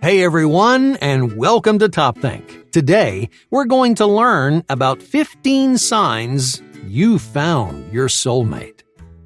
Hey everyone, and welcome to Top Think. Today, we're going to learn about 15 signs you found your soulmate.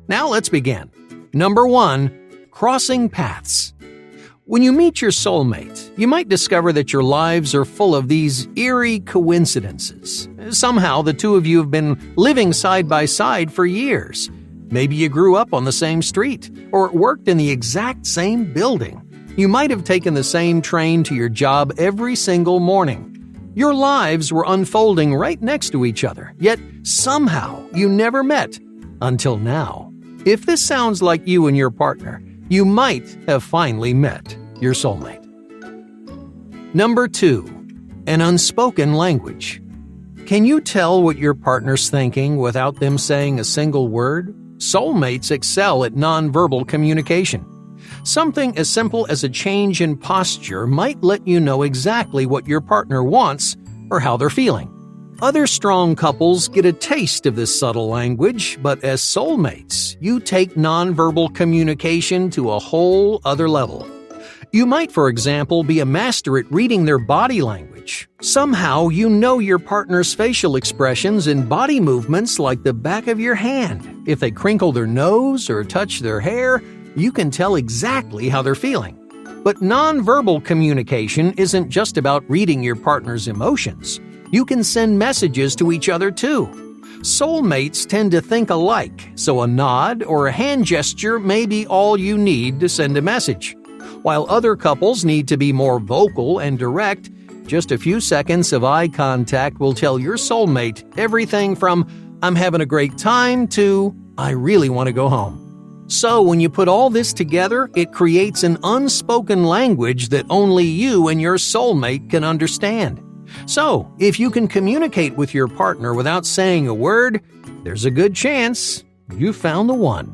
Now let's begin. Number 1, crossing paths. When you meet your soulmate, you might discover that your lives are full of these eerie coincidences. Somehow, the two of you have been living side by side for years. Maybe you grew up on the same street or worked in the exact same building. You might have taken the same train to your job every single morning. Your lives were unfolding right next to each other, yet somehow you never met until now. If this sounds like you and your partner, you might have finally met your soulmate. Number 2, an unspoken language. Can you tell what your partner's thinking without them saying a single word? Soulmates excel at nonverbal communication. Something as simple as a change in posture might let you know exactly what your partner wants or how they're feeling. Other strong couples get a taste of this subtle language, but as soulmates, you take nonverbal communication to a whole other level. You might, for example, be a master at reading their body language. Somehow you know your partner's facial expressions and body movements like the back of your hand. If they crinkle their nose or touch their hair, you can tell exactly how they're feeling. But nonverbal communication isn't just about reading your partner's emotions. You can send messages to each other too. Soulmates tend to think alike, so a nod or a hand gesture may be all you need to send a message. While other couples need to be more vocal and direct, just a few seconds of eye contact will tell your soulmate everything from "I'm having a great time" to "I really want to go home." So when you put all this together, it creates an unspoken language that only you and your soulmate can understand. So, if you can communicate with your partner without saying a word, there's a good chance you found the one.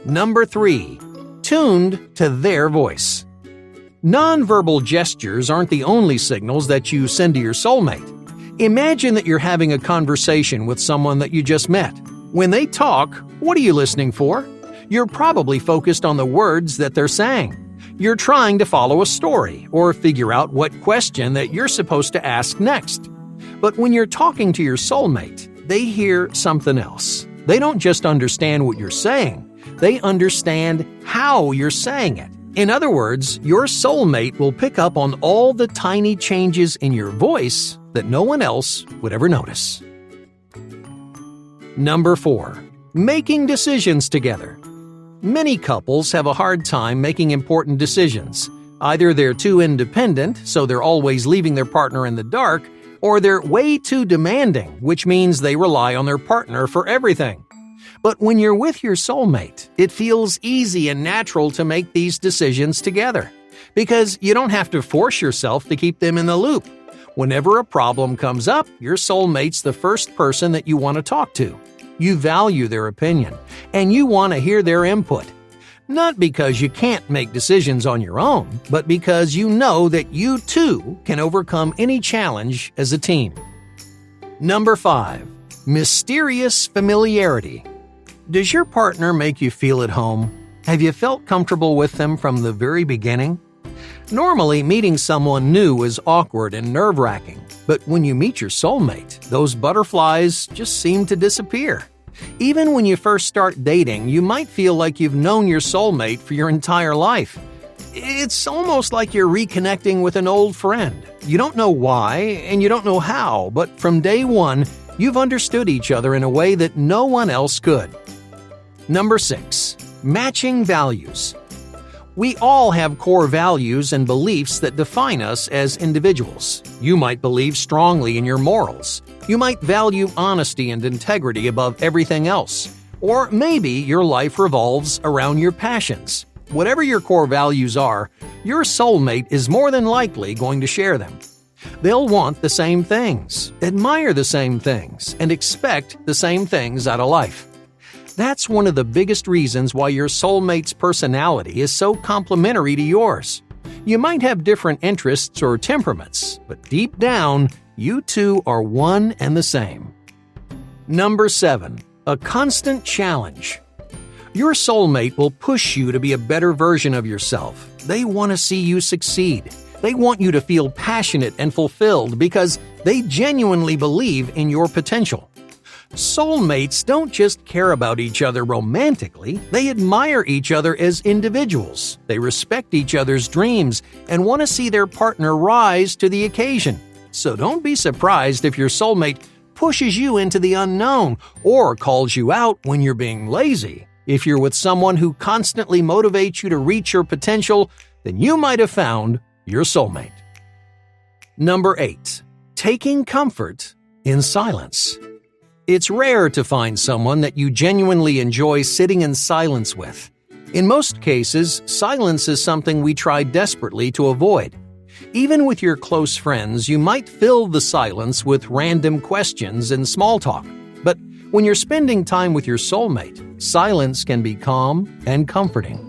Number 3, tuned to their voice. Nonverbal gestures aren't the only signals that you send to your soulmate. Imagine that you're having a conversation with someone that you just met. When they talk, what are you listening for? You're probably focused on the words that they're saying. You're trying to follow a story or figure out what question that you're supposed to ask next. But when you're talking to your soulmate, they hear something else. They don't just understand what you're saying, they understand how you're saying it. In other words, your soulmate will pick up on all the tiny changes in your voice that no one else would ever notice. Number 4, making decisions together. Many couples have a hard time making important decisions. Either they're too independent, so they're always leaving their partner in the dark, or they're way too demanding, which means they rely on their partner for everything. But when you're with your soulmate, it feels easy and natural to make these decisions together, because you don't have to force yourself to keep them in the loop. Whenever a problem comes up, your soulmate's the first person that you want to talk to. You value their opinion, and you want to hear their input. Not because you can't make decisions on your own, but because you know that you too can overcome any challenge as a team. Number 5, mysterious familiarity. Does your partner make you feel at home? Have you felt comfortable with them from the very beginning? Normally, meeting someone new is awkward and nerve-wracking, but when you meet your soulmate, those butterflies just seem to disappear. Even when you first start dating, you might feel like you've known your soulmate for your entire life. It's almost like you're reconnecting with an old friend. You don't know why, and you don't know how, but from day one, you've understood each other in a way that no one else could. Number 6, matching values. We all have core values and beliefs that define us as individuals. You might believe strongly in your morals. You might value honesty and integrity above everything else. Or maybe your life revolves around your passions. Whatever your core values are, your soulmate is more than likely going to share them. They'll want the same things, admire the same things, and expect the same things out of life. That's one of the biggest reasons why your soulmate's personality is so complementary to yours. You might have different interests or temperaments, but deep down, you two are one and the same. Number 7, a constant challenge. Your soulmate will push you to be a better version of yourself. They want to see you succeed. They want you to feel passionate and fulfilled because they genuinely believe in your potential. Soulmates don't just care about each other romantically, they admire each other as individuals. They respect each other's dreams and want to see their partner rise to the occasion. So don't be surprised if your soulmate pushes you into the unknown or calls you out when you're being lazy. If you're with someone who constantly motivates you to reach your potential, then you might have found your soulmate. Number 8. Taking comfort in silence. It's rare to find someone that you genuinely enjoy sitting in silence with. In most cases, silence is something we try desperately to avoid. Even with your close friends, you might fill the silence with random questions and small talk. But when you're spending time with your soulmate, silence can be calm and comforting.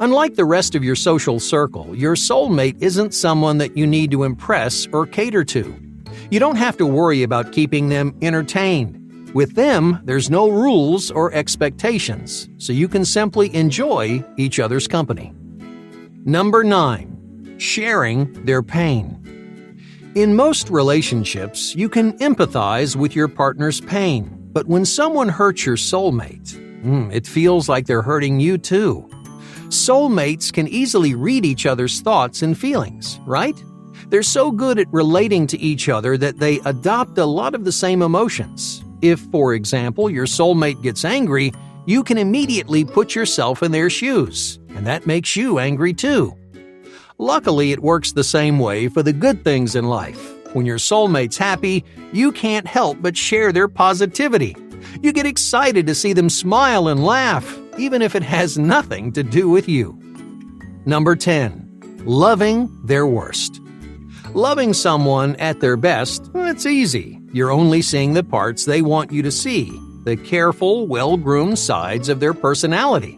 Unlike the rest of your social circle, your soulmate isn't someone that you need to impress or cater to. You don't have to worry about keeping them entertained. With them, there's no rules or expectations, so you can simply enjoy each other's company. Number 9. Sharing their pain. In most relationships, you can empathize with your partner's pain, but when someone hurts your soulmate, it feels like they're hurting you too. Soulmates can easily read each other's thoughts and feelings, right? They're so good at relating to each other that they adopt a lot of the same emotions. If, for example, your soulmate gets angry, you can immediately put yourself in their shoes, and that makes you angry too. Luckily, it works the same way for the good things in life. When your soulmate's happy, you can't help but share their positivity. You get excited to see them smile and laugh, even if it has nothing to do with you. Number 10. Loving their worst. Loving someone at their best, it's easy. You're only seeing the parts they want you to see, the careful, well-groomed sides of their personality.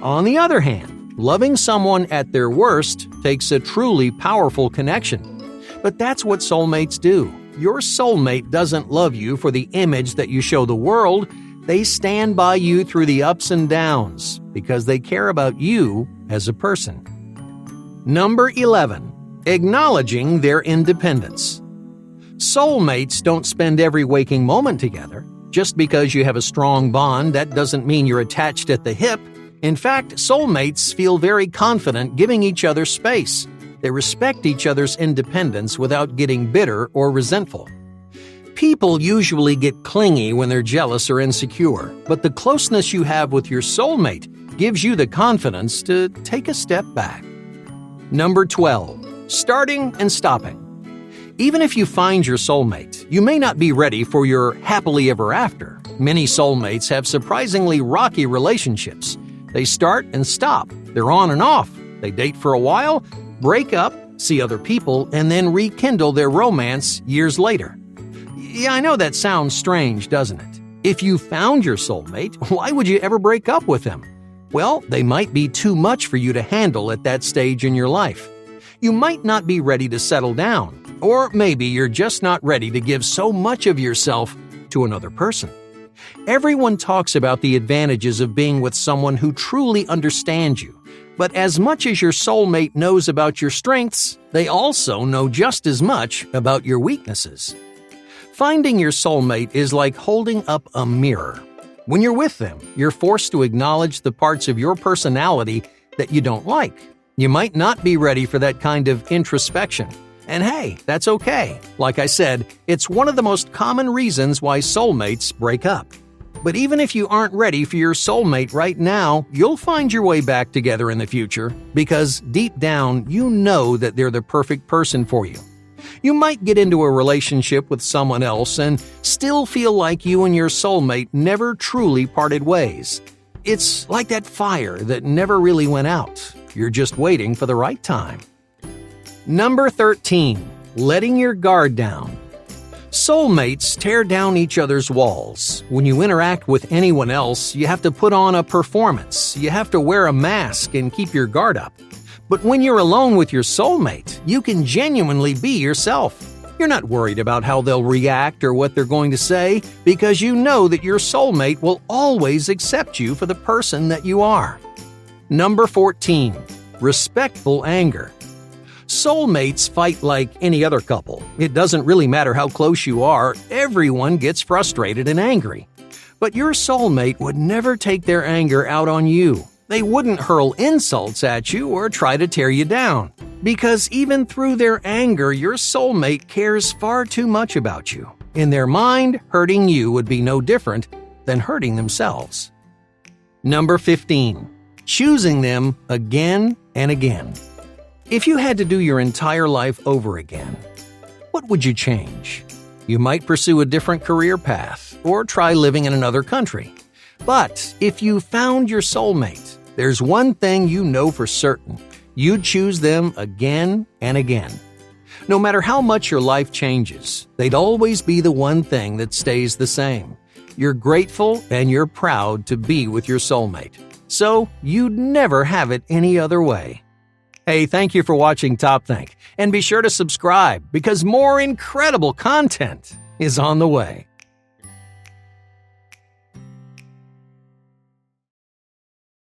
On the other hand, loving someone at their worst takes a truly powerful connection. But that's what soulmates do. Your soulmate doesn't love you for the image that you show the world. They stand by you through the ups and downs because they care about you as a person. Number 11. Acknowledging their independence. Soulmates don't spend every waking moment together. Just because you have a strong bond, that doesn't mean you're attached at the hip. In fact, soulmates feel very confident giving each other space. They respect each other's independence without getting bitter or resentful. People usually get clingy when they're jealous or insecure, but the closeness you have with your soulmate gives you the confidence to take a step back. Number 12. Starting and stopping. Even if you find your soulmate, you may not be ready for your happily ever after. Many soulmates have surprisingly rocky relationships. They start and stop. They're on and off. They date for a while, break up, see other people, and then rekindle their romance years later. Yeah, I know that sounds strange, doesn't it? If you found your soulmate, why would you ever break up with them? Well, they might be too much for you to handle at that stage in your life. You might not be ready to settle down, or maybe you're just not ready to give so much of yourself to another person. Everyone talks about the advantages of being with someone who truly understands you, but as much as your soulmate knows about your strengths, they also know just as much about your weaknesses. Finding your soulmate is like holding up a mirror. When you're with them, you're forced to acknowledge the parts of your personality that you don't like. You might not be ready for that kind of introspection. And hey, that's okay. Like I said, it's one of the most common reasons why soulmates break up. But even if you aren't ready for your soulmate right now, you'll find your way back together in the future because deep down, you know that they're the perfect person for you. You might get into a relationship with someone else and still feel like you and your soulmate never truly parted ways. It's like that fire that never really went out. You're just waiting for the right time. Number 13. Letting your guard down. Soulmates tear down each other's walls. When you interact with anyone else, you have to put on a performance. You have to wear a mask and keep your guard up. But when you're alone with your soulmate, you can genuinely be yourself. You're not worried about how they'll react or what they're going to say because you know that your soulmate will always accept you for the person that you are. Number 14. respectful anger. Soulmates fight like any other couple. It doesn't really matter how close you are, everyone gets frustrated and angry. But your soulmate would never take their anger out on you. They wouldn't hurl insults at you or try to tear you down. Because even through their anger, your soulmate cares far too much about you. In their mind, hurting you would be no different than hurting themselves. Number 15. Choosing them again and again. If you had to do your entire life over again, what would you change? You might pursue a different career path or try living in another country. But if you found your soulmate, there's one thing you know for certain. You'd choose them again and again. No matter how much your life changes, they'd always be the one thing that stays the same. You're grateful and you're proud to be with your soulmate. So you'd never have it any other way. Hey, thank you for watching Top Think, and be sure to subscribe because more incredible content is on the way.